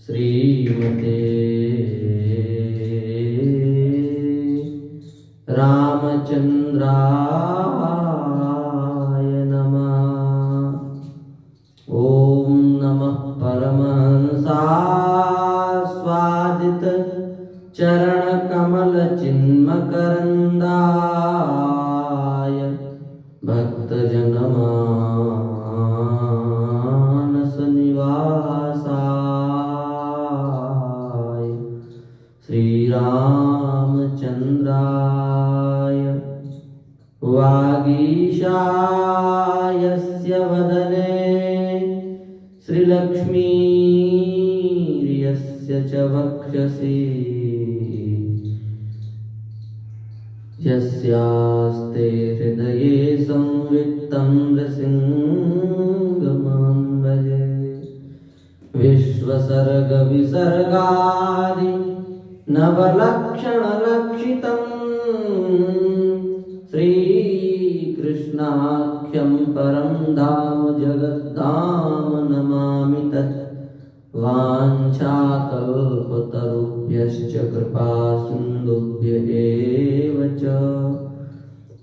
श्रीमते रामचंद्राय नमः। ओम नमः परमहंसास्वादित चरण कमल चिन्मकरंदाय भक्त जनमानस निवासाय श्री रामचंद्राय वागीशायस्य वदने श्रीलक्ष्मीर्यस्य च वक्षसि यस्यास्ते हृदये संवित्तं नृसिंहमहं भजे। विश्वसर्ग विसर्गादि नवलक्षणलक्षितं श्रीकृष्णाख्यं परं धाम जगद्धाम नमामि तत्। वाञ्छाकल्पतरुभ्यश्च कृपासिन्धुभ्य एव च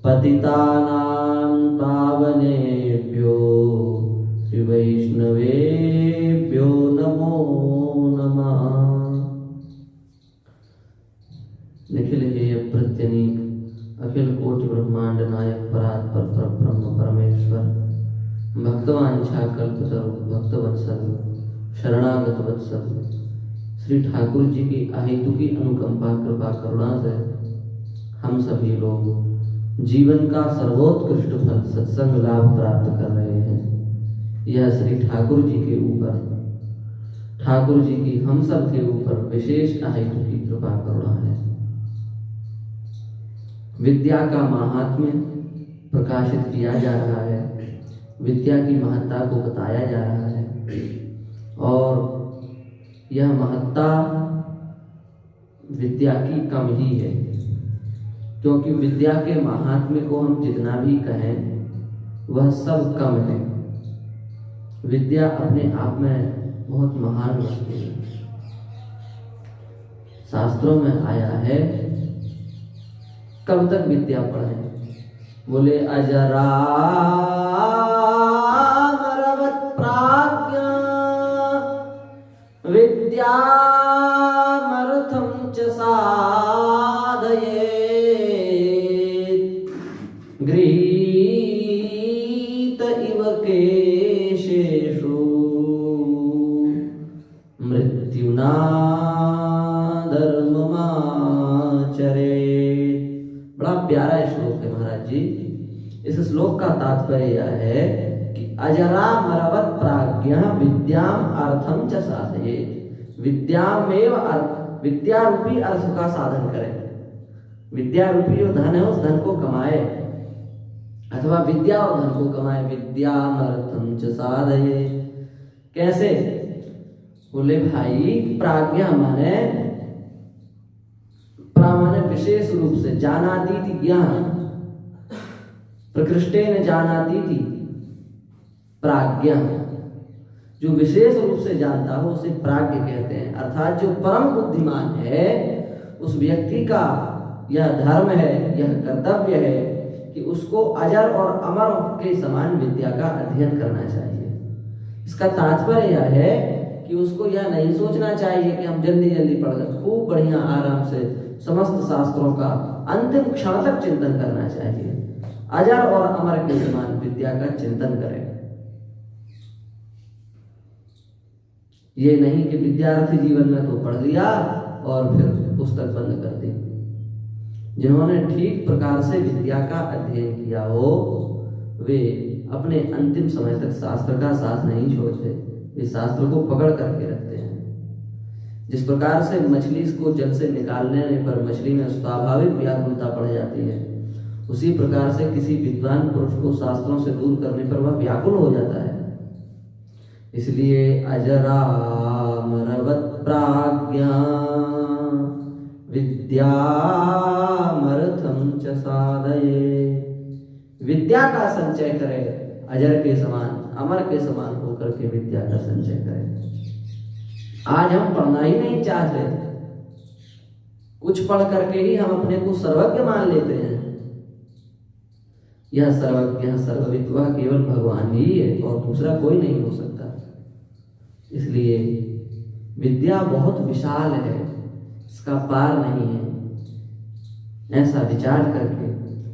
पतितानां पावनेभ्यो श्रीवैष्णवेभ्यो नमो नमः। निखिल हेय प्रत्यनीक अखिल कोटि ब्रह्मांड नायक परात्पर परब्रह्म परमेश्वर भक्तवांछा कल्पतरु भक्तवत्सल शरणागत वत्सल श्री ठाकुर जी की अहेतुकी अनुकंपा कृपा करुणा से हम सभी लोग जीवन का सर्वोत्कृष्ट फल सत्संग लाभ प्राप्त कर रहे हैं। यह श्री ठाकुर जी के ऊपर, ठाकुर जी की हम सब के ऊपर विशेष अहेतुकी कृपा करुणा है। विद्या का महात्म्य प्रकाशित किया जा रहा है, विद्या की महत्ता को बताया जा रहा है और यह महत्ता विद्या की कम ही है, क्योंकि विद्या के महात्म्य को हम जितना भी कहें वह सब कम है। विद्या अपने आप में बहुत महान वस्तु है। शास्त्रों में आया है कब तक विद्या पढ़ें? बोले अजरामरवत् प्राज्ञ विद्यामर्थं च साधयेत् गृहीत इव केशेषु मृत्युना धर्ममाचरेत्। बड़ा प्यारा श्लोक है महाराज जी। इस श्लोक का तात्पर्य यह है कि अजरामरवत् प्राज्ञः विद्याम अर्थम च साधयेत्। विद्यामेव अर्थ, विद्या रूपी अर्थ का साधन करें। विद्या रूपी जो धन है उस धन को कमाए, अथवा विद्या और धन को कमाए। विद्यामर्थम च साधयेत्। कैसे? बोले भाई प्राज्ञा माने विशेष रूप से जानाती थी ज्ञान, प्रकृष्टे न जानाती थी प्राज्ञा। जो विशेष रूप से जानता हो उसे प्राज्ञ कहते हैं। अर्थात जो परम बुद्धिमान है उस व्यक्ति का यह धर्म है, यह कर्तव्य है कि उसको अजर और अमर के समान विद्या का अध्ययन करना चाहिए। इसका तात्पर्य यह है कि उसको यह नहीं सोचना चाहिए कि हम जल्दी जल्दी पढ़ लें, खूब बढ़िया आराम से समस्त शास्त्रों का अंतिम क्षण तक चिंतन करना चाहिए। अजर और अमर के समान विद्या का चिंतन करें। ये नहीं कि विद्यार्थी जीवन में तो पढ़ लिया और फिर पुस्तक बंद कर दी। जिन्होंने ठीक प्रकार से विद्या का अध्ययन किया हो वे अपने अंतिम समय तक शास्त्र का साथ नहीं छोड़ते, वे शास्त्र को पकड़ करके रखते हैं। जिस प्रकार से मछली को जल से निकालने पर मछली में स्वाभाविक व्याकुलता पड़ जाती है, उसी प्रकार से किसी विद्वान पुरुष को शास्त्रों से दूर करने पर वह व्याकुल हो जाता है। इसलिए अजरामरवत् प्राज्ञा विद्यामर्थं च साधयेत्। विद्या का संचय करे, अजर के समान अमर के समान होकर के विद्या का संचय करे। आज हम पढ़ना ही नहीं चाहते, कुछ पढ़ करके ही हम अपने को सर्वज्ञ मान लेते हैं। यह सर्वज्ञ सर्वविद्वा केवल भगवान ही है और दूसरा कोई नहीं हो सकता। इसलिए विद्या बहुत विशाल है, इसका पार नहीं है। ऐसा विचार करके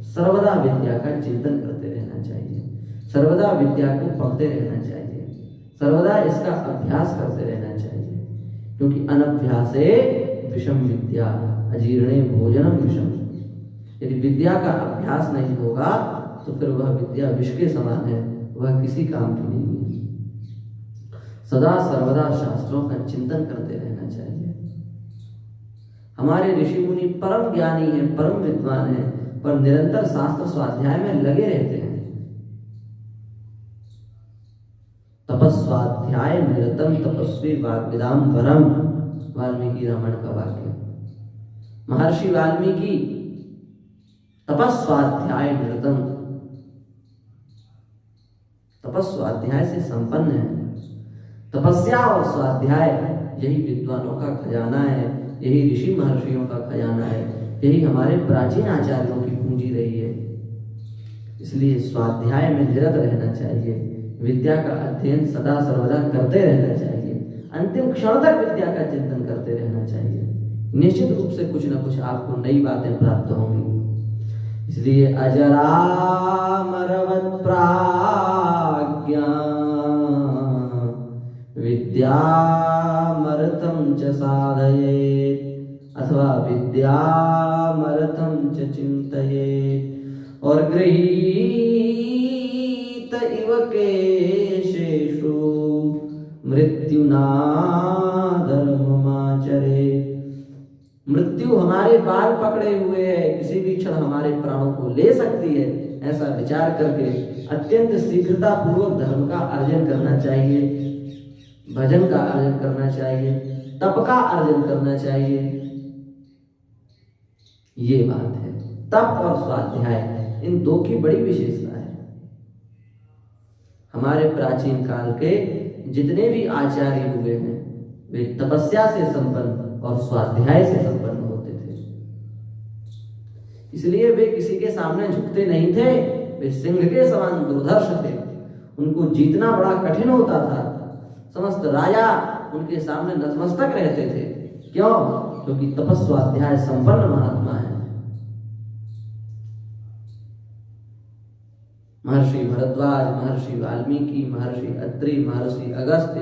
सर्वदा विद्या का चिंतन करते रहना चाहिए, सर्वदा विद्या को पढ़ते रहना चाहिए, सर्वदा इसका अभ्यास करते रहना चाहिए। क्योंकि अनभ्यासे विषम विद्या अजीर्णे भोजनम विषम। यदि विद्या का अभ्यास नहीं होगा तो फिर वह विद्या विष के समान है, वह किसी काम की नहीं है। सदा सर्वदा शास्त्रों का चिंतन करते रहना चाहिए। हमारे ऋषि मुनि परम ज्ञानी हैं, परम विद्वान हैं, पर निरंतर शास्त्र स्वाध्याय में लगे रहते हैं। तपस्वाध्याय निरतम तपस्वी वाग्विदाम परम, वाल्मीकि रामायण का वाक्य। महर्षि वाल्मीकि तपस्वाध्याय निरतम, तपस्वाध्याय से संपन्न है। तपस्या और स्वाध्याय यही विद्वानों का खजाना है, यही ऋषि महर्षियों का खजाना है, यही हमारे प्राचीन आचार्यों की पूंजी रही है। इसलिए स्वाध्याय में निरत रहना चाहिए, विद्या का अध्ययन सदा सर्वदा करते रहना चाहिए, अंतिम क्षण तक विद्या का चिंतन करते रहना चाहिए। निश्चित रूप से कुछ न कुछ आपको नई बातें प्राप्त होंगी। इसलिए अजरामरवत प्राज्ञा विद्यामर्तम च साधयेत् अथवा विद्यामर्तम च चिन्तयेत्। और गृहीत इव केशेषु मृत्युना धर्ममाचरेत्। मृत्यु हमारे बाल पकड़े हुए है, किसी भी क्षण हमारे प्राणों को ले सकती है। ऐसा विचार करके अत्यंत शीघ्रता पूर्वक धर्म का अर्जन करना चाहिए, भजन का अर्जन करना चाहिए, तप का अर्जन करना चाहिए। ये बात है। तप और स्वाध्याय इन दो की बड़ी विशेषता है। हमारे प्राचीन काल के जितने भी आचार्य हुए हैं वे तपस्या से संपन्न और स्वाध्याय से संपन्न होते थे। इसलिए वे किसी के सामने झुकते नहीं थे, वे सिंह के समान दुर्धर्ष थे। उनको जीतना बड़ा कठिन होता था। समस्त राजा उनके सामने नतमस्तक रहते थे। क्यों? क्योंकि तपस्वाध्याय संपन्न महात्मा है। महर्षि भरद्वाज, महर्षि वाल्मीकि, महर्षि अत्रि, महर्षि अगस्त्य,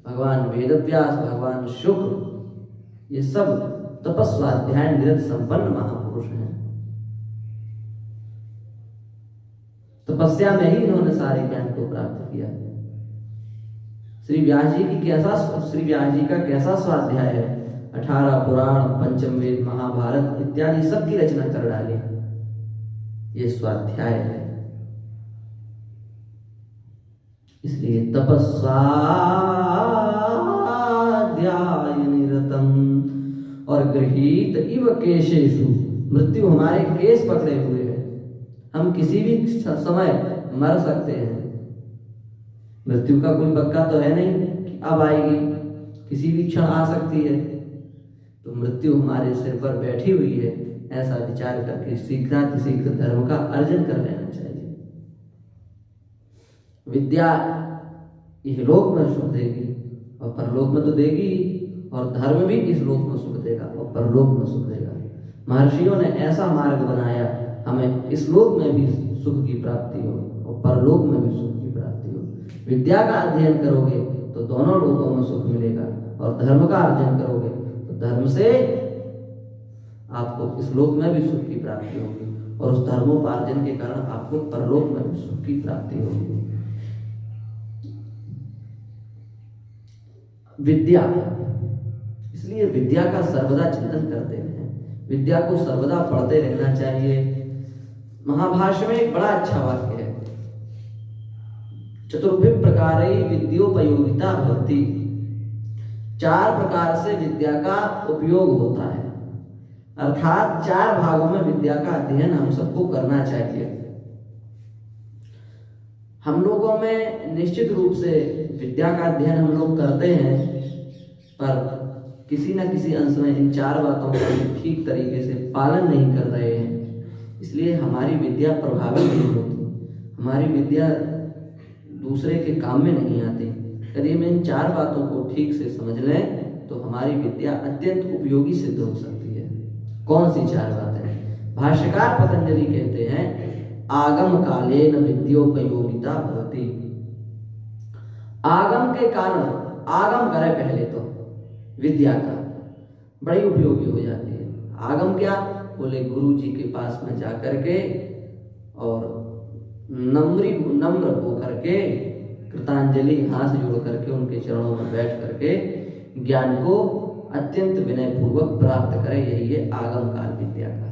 भगवान वेदव्यास, भगवान शुक्र, ये सब तपस्वाध्याय निरत संपन्न महापुरुष हैं। तपस्या में ही इन्होंने सारे ज्ञान को प्राप्त किया। श्री व्यास जी का कैसा स्वाध्याय है। 18 पुराण, पंचम वेद, महाभारत इत्यादि सबकी रचना कर डाली। ये स्वाध्याय है। इसलिए तपस्वाध्याय निरतम। और गृहीत इव केशेषु, मृत्यु हमारे केस पकड़े हुए है, हम किसी भी समय मर सकते हैं। मृत्यु का कोई पक्का तो है नहीं कि अब आएगी, किसी भी क्षण आ सकती है। तो मृत्यु हमारे सिर पर बैठी हुई है। ऐसा विचार करके शीघ्र धर्म का अर्जन कर लेना चाहिए। विद्या इहलोक में सुख देगी और परलोक में तो देगी ही, और धर्म भी इस लोक में सुख देगा और परलोक में सुख देगा। महर्षियों ने ऐसा मार्ग बनाया, हमें इस लोक में भी सुख की प्राप्ति हो और परलोक में भी सुख की प्राप्ति हो। विद्या का अध्ययन करोगे तो दोनों लोकों में सुख मिलेगा, और धर्म का अर्जन करोगे तो धर्म से आपको इस लोक में भी सुख की प्राप्ति होगी, और उस धर्मोपार्जन के कारण आपको परलोक में भी सुख की प्राप्ति होगी। विद्या, इसलिए विद्या का सर्वदा चिंतन करते हैं, विद्या को सर्वदा पढ़ते रहना चाहिए। महाभाष्य में एक बड़ा अच्छा वाक्य है, चतुर्भि प्रकारै विद्योपयोगिता भवति। 4 प्रकार से विद्या का उपयोग होता है, अर्थात 4 भागों में विद्या का अध्ययन हम सबको करना चाहिए। हम लोगों में निश्चित रूप से विद्या का अध्ययन हम लोग करते हैं, पर किसी न किसी अंश में इन 4 बातों का ठीक तरीके से पालन नहीं कर रहे हैं, इसलिए हमारी विद्या प्रभावित नहीं होती, हमारी विद्या दूसरे के काम में नहीं आती। यदि हम इन 4 बातों को ठीक से समझ लें तो हमारी विद्या अत्यंत उपयोगी सिद्ध हो सकती है। कौन सी 4 बातें? भाष्यकार पतंजलि कहते हैं आगम कालेन विद्योपयोगिता भवति। आगम के कारण, आगम करे पहले तो विद्या का बड़ी उपयोगी हो जाती है। आगम क्या? बोले गुरु जी के पास में जाकर के और नम्र होकर के कृतांजलि हाथ जोड़ करके उनके चरणों में बैठ करके ज्ञान को अत्यंत विनय पूर्वक प्राप्त करे। यही है आगम काल विद्या का।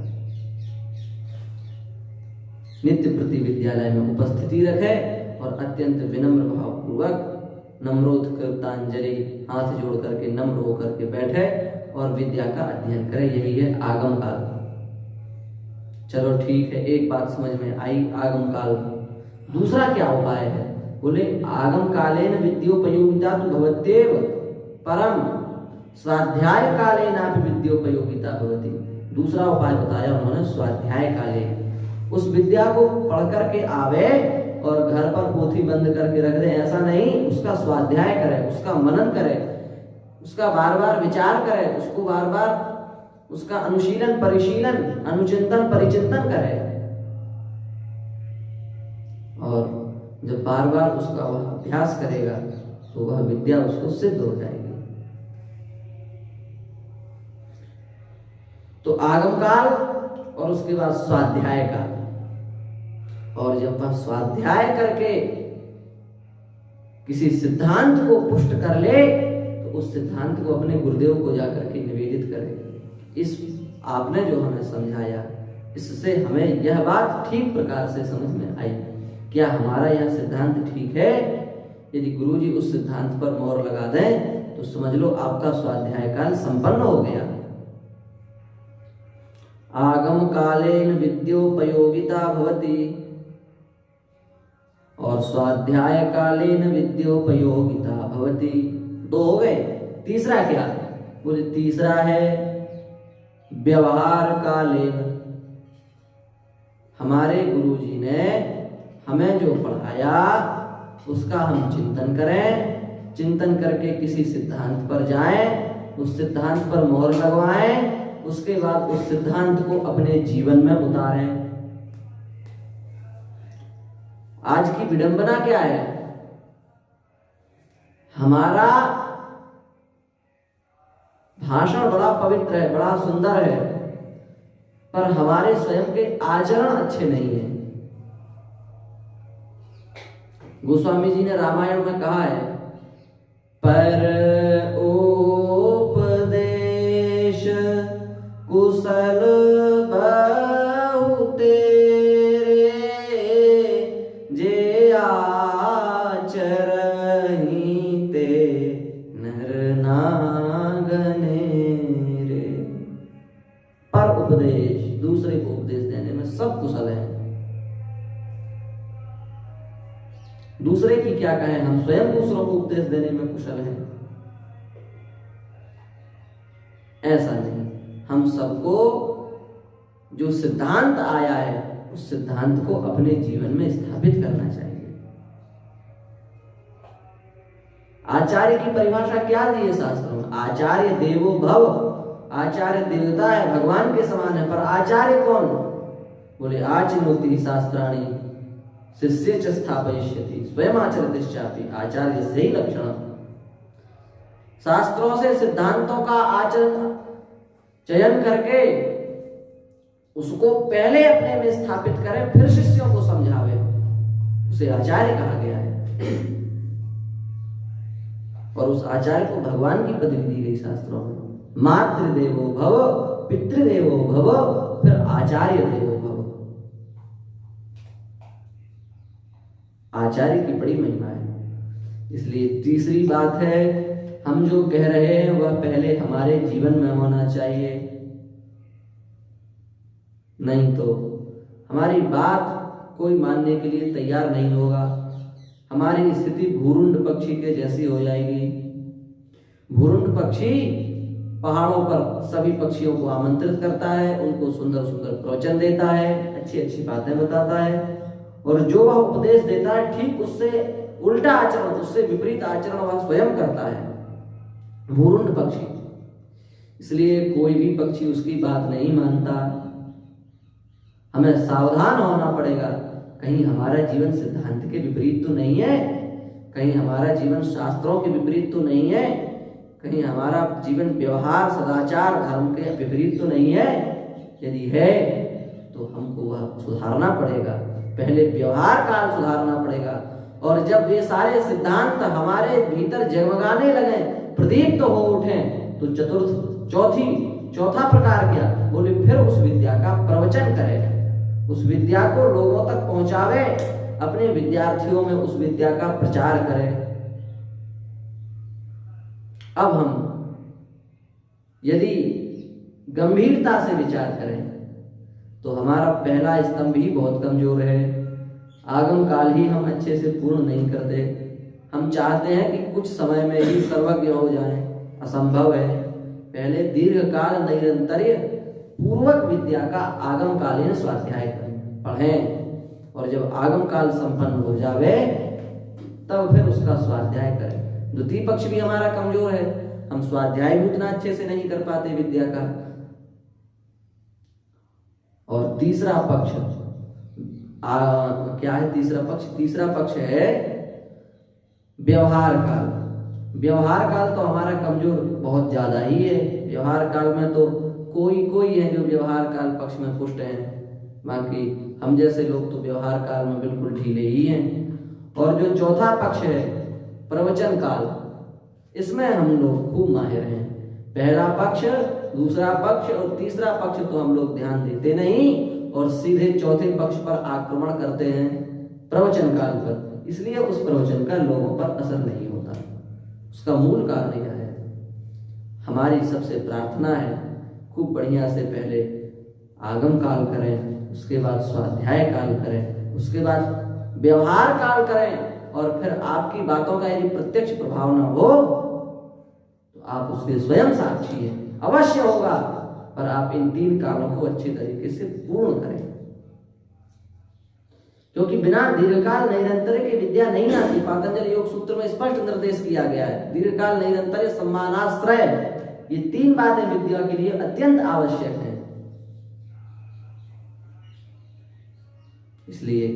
नित्य प्रति विद्यालय में उपस्थिति रखे और अत्यंत विनम्र भाव पूर्वक नम्रोत्कृतांजलि हाथ जोड़ करके नम्र होकर के बैठे और विद्या का अध्ययन करे। यही है आगम काल। चलो ठीक है, एक बात समझ में आई आगम काल। दूसरा क्या उपाय है? बोले आगम कालेन विद्योपयोगिता तो भवत्येव परम स्वाध्याय कालेनापि विद्योपयोगिता भवति। दूसरा उपाय बताया उन्होंने स्वाध्याय काले। उस विद्या को पढ़ करके आवे और घर पर पोथी बंद करके रख दे, ऐसा नहीं। उसका स्वाध्याय करे, उसका मनन करे, उसका बार बार विचार करे, उसको बार बार उसका अनुशीलन परिशीलन अनुचिंतन परिचिंतन करे। और जब बार बार उसका वह अभ्यास करेगा तो वह विद्या उसको सिद्ध हो जाएगी। तो आगम काल और उसके बाद स्वाध्याय काल। और जब वह स्वाध्याय करके किसी सिद्धांत को पुष्ट कर ले तो उस सिद्धांत को अपने गुरुदेव को जाकर के निवेदित करे। इस आपने जो हमें समझाया, इससे हमें यह बात ठीक प्रकार से समझ में आई, क्या हमारा यह सिद्धांत ठीक है? यदि गुरुजी उस सिद्धांत पर मोहर लगा दें तो समझ लो आपका स्वाध्याय काल संपन्न हो गया। आगम कालेन विद्योपयोगिता भवति और स्वाध्याय कालेन विद्योपयोगिता भवति। 2 हो गए। तीसरा क्या? बोले तीसरा है व्यवहार कालेन। हमारे गुरुजी ने हमें जो पढ़ाया उसका हम चिंतन करें, चिंतन करके किसी सिद्धांत पर जाएं, उस सिद्धांत पर मोहर लगवाएं, उसके बाद उस सिद्धांत को अपने जीवन में उतारें। आज की विडंबना क्या है? हमारा भाषण बड़ा पवित्र है, बड़ा सुंदर है, पर हमारे स्वयं के आचरण अच्छे नहीं हैं। गोस्वामी जी ने रामायण में कहा है पर उपदेश कुशल बहु तेरे जे आचरहि ते नर नागने रे। पर उपदेश, दूसरे को उपदेश देने में सब कुशल है। दूसरे की क्या कहें, हम स्वयं दूसरों को उपदेश देने में कुशल हैं। ऐसा नहीं, हम सबको जो सिद्धांत आया है उस सिद्धांत को अपने जीवन में स्थापित करना चाहिए। आचार्य की परिभाषा क्या दी है शास्त्रों में? आचार्य देवो भव। आचार्य देवता है, भगवान के समान है, पर आचार्य कौन? बोले आचनोति शास्त्राणि शिष्य च स्थापयिष्यति स्वयं आचरतिश्चापि आचार्य से ही लक्षण। शास्त्रों से सिद्धांतों का आचरण चयन करके उसको पहले अपने में स्थापित करे, फिर शिष्यों को समझावे, उसे आचार्य कहा गया है। और उस आचार्य को भगवान की पदवी दी गई शास्त्रों में। मातृदेवो भव, पितृदेवो भव, फिर आचार्य देवो भव। आचार्य की बड़ी महिमा है। इसलिए तीसरी बात है, हम जो कह रहे हैं वह पहले हमारे जीवन में होना चाहिए, नहीं तो हमारी बात कोई मानने के लिए तैयार नहीं होगा। हमारी स्थिति भूरुंड पक्षी के जैसी हो जाएगी। भूरुंड पक्षी पहाड़ों पर सभी पक्षियों को आमंत्रित करता है, उनको सुंदर सुंदर प्रवचन देता है, अच्छी अच्छी बातें बताता है, और जो वह उपदेश देता है ठीक उससे उल्टा आचरण, उससे विपरीत आचरण वह स्वयं करता है, भूरुंड पक्षी। इसलिए कोई भी पक्षी उसकी बात नहीं मानता। हमें सावधान होना पड़ेगा, कहीं हमारा जीवन सिद्धांत के विपरीत तो नहीं है, कहीं हमारा जीवन शास्त्रों के विपरीत तो नहीं है, कहीं हमारा जीवन व्यवहार सदाचार धर्म के विपरीत तो नहीं है। यदि है तो हमको वह सुधारना पड़ेगा, पहले व्यवहार काल सुधारना पड़ेगा। और जब ये सारे सिद्धांत हमारे भीतर जगमगाने लगे, प्रदीप्त तो हो उठे, तो चौथा प्रकार क्या बोले, फिर उस विद्या का प्रवचन करे, उस विद्या को लोगों तक पहुंचावे, अपने विद्यार्थियों में उस विद्या का प्रचार करे। अब हम यदि गंभीरता से विचार करें तो हमारा पहला स्तंभ ही बहुत कमजोर है, आगम काल ही हम अच्छे से पूर्ण नहीं करते। हम चाहते हैं कि कुछ समय में ही सर्वज्ञ हो जाएं, असंभव है। पहले दीर्घकाल निरंतर्य पूर्वक विद्या का आगम कालीन स्वाध्याय पढ़ें, और जब आगम काल संपन्न हो जावे तब फिर उसका स्वाध्याय करें। द्वितीय पक्ष भी हमारा कमजोर है, हम स्वाध्याय भी उतना अच्छे से नहीं कर पाते विद्या का। और तीसरा पक्ष क्या है? तीसरा पक्ष है व्यवहार काल। व्यवहार काल तो हमारा कमजोर बहुत ज्यादा ही है। व्यवहार काल में तो कोई है जो व्यवहार काल पक्ष में पुष्ट है, बाकी हम जैसे लोग तो व्यवहार काल में बिल्कुल ढीले ही हैं। और जो चौथा पक्ष है प्रवचन काल, इसमें हम लोग खूब माहिर हैं। पहला पक्ष, दूसरा पक्ष और तीसरा पक्ष तो हम लोग ध्यान देते नहीं, और सीधे चौथे पक्ष पर आक्रमण करते हैं, प्रवचन काल पर। इसलिए उस प्रवचन का लोगों पर असर नहीं होता। उसका मूल कारण यह है, हमारी सबसे प्रार्थना है खूब बढ़िया से पहले आगम काल करें, उसके बाद स्वाध्याय काल करें, उसके बाद व्यवहार काल करें, और फिर आपकी बातों का यदि प्रत्यक्ष प्रभाव न हो तो आप उसके स्वयं साक्षी हैं, अवश्य होगा। पर आप इन 3 कालों को अच्छे तरीके से पूर्ण करें, क्योंकि बिना दीर्घकाल निरंतर के विद्या नहीं आती। पातंजलि योग सूत्र में स्पष्ट निर्देश किया गया है, दीर्घकाल निरंतर सम्मानाश्रय, ये 3 बातें विद्या के लिए अत्यंत आवश्यक हैं। इसलिए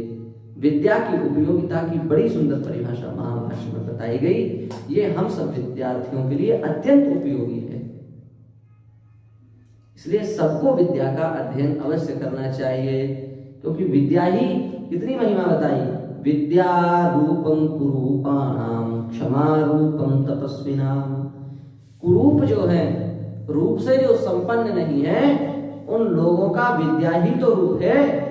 विद्या की उपयोगिता की बड़ी सुंदर परिभाषा महाभाष्य में बताई गई। ये हम सब विद्यार्थियों के लिए अत्यंत उपयोगी है। इसलिए सबको विद्या का अध्ययन अवश्य करना चाहिए, क्योंकि विद्या ही कितनी महिमा बताई। विद्या रूपम कुरूपाणाम क्षमा रूपम तपस्विनाम। कुरूप जो है, रूप से जो संपन्न नहीं है, उन लोगों का विद्या ही तो रूप है।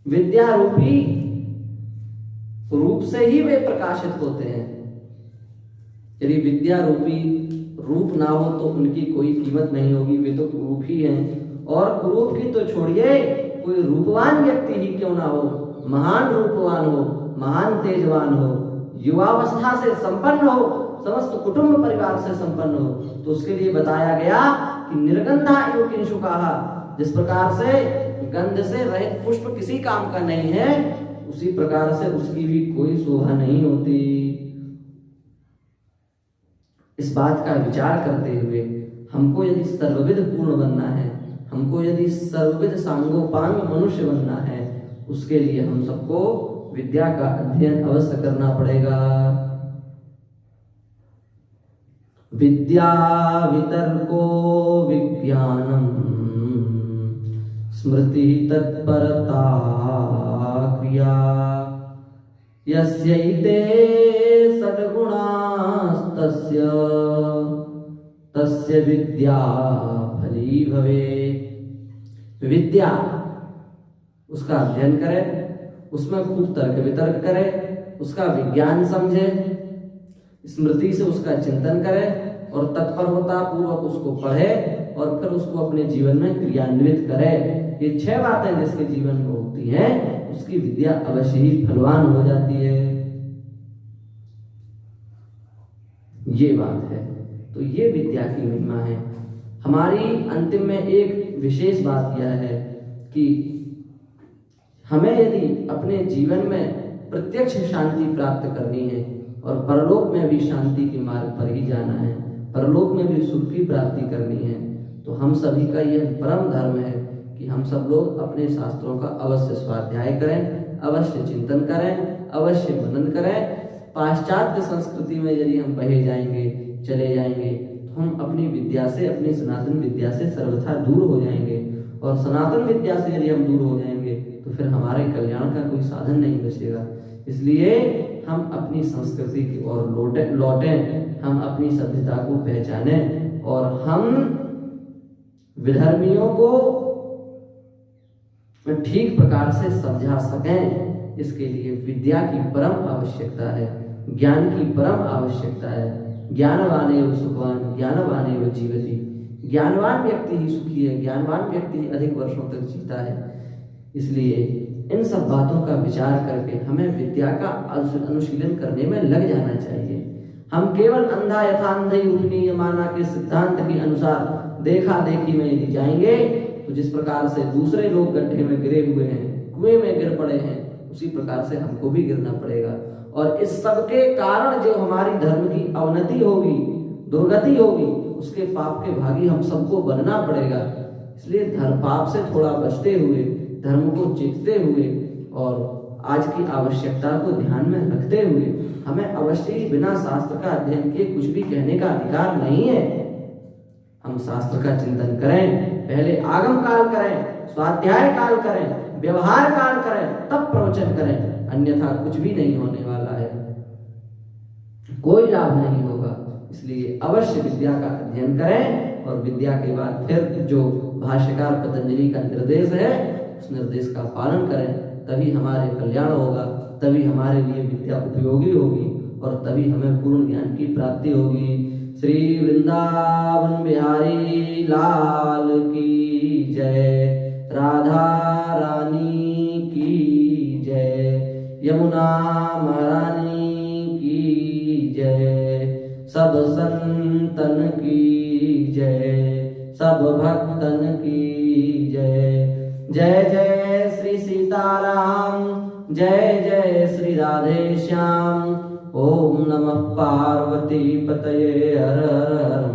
विद्या रूपी रूप से ही वे प्रकाशित होते हैं। यदि विद्या रूपी रूप ना हो तो उनकी कोई कीमत नहीं होगी, वे तो कुरूप ही हैं। और कुरूप की तो छोड़िए, कोई रूपवान व्यक्ति ही क्यों ना हो, महान रूपवान हो, महान तेजवान हो, युवावस्था से संपन्न हो, समस्त कुटुंब परिवार से संपन्न हो, तो उसके लिए बताया गया कि निर्गंधा इव किंशुकाः। जिस प्रकार से गंध से रहित पुष्प किसी काम का नहीं है, उसी प्रकार से उसकी भी कोई शोभा नहीं होती। इस बात का विचार करते हुए हमको यदि सर्वविध पूर्ण बनना है, हमको यदि सर्वविध सांगोपांग मनुष्य बनना है, उसके लिए हम सबको विद्या का अध्ययन अवश्य करना पड़ेगा। विद्या वितर्को विज्ञानम स्मृति तत्परता क्रिया यस्यैते सद्गुणास्तस्य तस्य विद्या फली भवेत्। विद्या उसका अध्ययन करे, उसमें खूब तर्क वितर्क करे, उसका विज्ञान समझे, स्मृति से उसका चिंतन करे, और तत्परता पूर्वक उसको पढ़े, और फिर उसको अपने जीवन में क्रियान्वित करे। ये 6 बातें जिसके जीवन में होती हैं, उसकी विद्या अवश्य ही फलवान हो जाती है। ये बात है। तो ये विद्या की महिमा है। हमारी अंतिम में एक विशेष बात यह है कि हमें यदि अपने जीवन में प्रत्यक्ष शांति प्राप्त करनी है और परलोक में भी शांति के मार्ग पर ही जाना है, परलोक में भी सुख की प्राप्ति करनी है, तो हम सभी का यह परम धर्म है कि हम सब लोग अपने शास्त्रों का अवश्य स्वाध्याय करें, अवश्य चिंतन करें, अवश्य मनन करें। पाश्चात्य संस्कृति में यदि हम बहे जाएंगे, चले जाएंगे, तो हम अपनी विद्या से, अपनी सनातन विद्या से सर्वथा दूर हो जाएंगे। और सनातन विद्या से यदि हम दूर हो जाएंगे तो फिर हमारे कल्याण का कोई साधन नहीं बचेगा। इसलिए हम अपनी संस्कृति की ओर लौटें, हम अपनी सभ्यता को पहचानें और हम विधर्मियों को ठीक प्रकार से समझा सकें। इसके लिए विद्या की परम आवश्यकता है, ज्ञान की परम आवश्यकता है। ज्ञानवानेव सुखवान ज्ञानवानेव जीवति। ज्ञानवान व्यक्ति ही सुखी है, ज्ञानवान व्यक्ति ही अधिक वर्षों तक जीता है। इसलिए इन सब बातों का विचार करके हमें विद्या का अनुशीलन करने में लग जाना चाहिए। हम केवल अंधा यथा अंधे उपनीय माना के सिद्धांत के अनुसार देखा देखी में यदि जाएंगे तो जिस प्रकार से दूसरे लोग गड्ढे में गिरे हुए हैं, कुएं में गिर पड़े हैं, उसी प्रकार से हमको भी गिरना पड़ेगा। और इस सब के कारण जो हमारी धर्म की अवनति होगी, दुर्गति होगी, उसके पाप के भागी हम सबको बनना पड़ेगा। इसलिए धर्म पाप से थोड़ा बचते हुए, धर्म को जीतते हुए और आज की आवश्यकता को ध्यान में रखते हुए हमें अवश्य ही बिना शास्त्र का अध्ययन किए कुछ भी कहने का अधिकार नहीं है। हम शास्त्र का चिंतन करें, पहले आगम काल करें, स्वाध्याय काल करें, व्यवहार काल करें, तब प्रवचन करें, अन्यथा कुछ भी नहीं होने वाला है, कोई लाभ नहीं होगा। इसलिए अवश्य विद्या का अध्ययन करें और विद्या के बाद फिर जो भाष्यकार पतंजलि का निर्देश है उस निर्देश का पालन करें, तभी हमारे कल्याण होगा, तभी हमारे लिए विद्या उपयोगी होगी और तभी हमें पूर्ण ज्ञान की प्राप्ति होगी। श्री वृंदावन बिहारी लाल की जय, राधा रानी की जय, यमुना महारानी की जय, सब संतन की जय, सब भक्तन की जय। जय जय श्री सीताराम, जय जय श्री राधे श्याम। ओम नमः पार्वती पतये, हर हर हर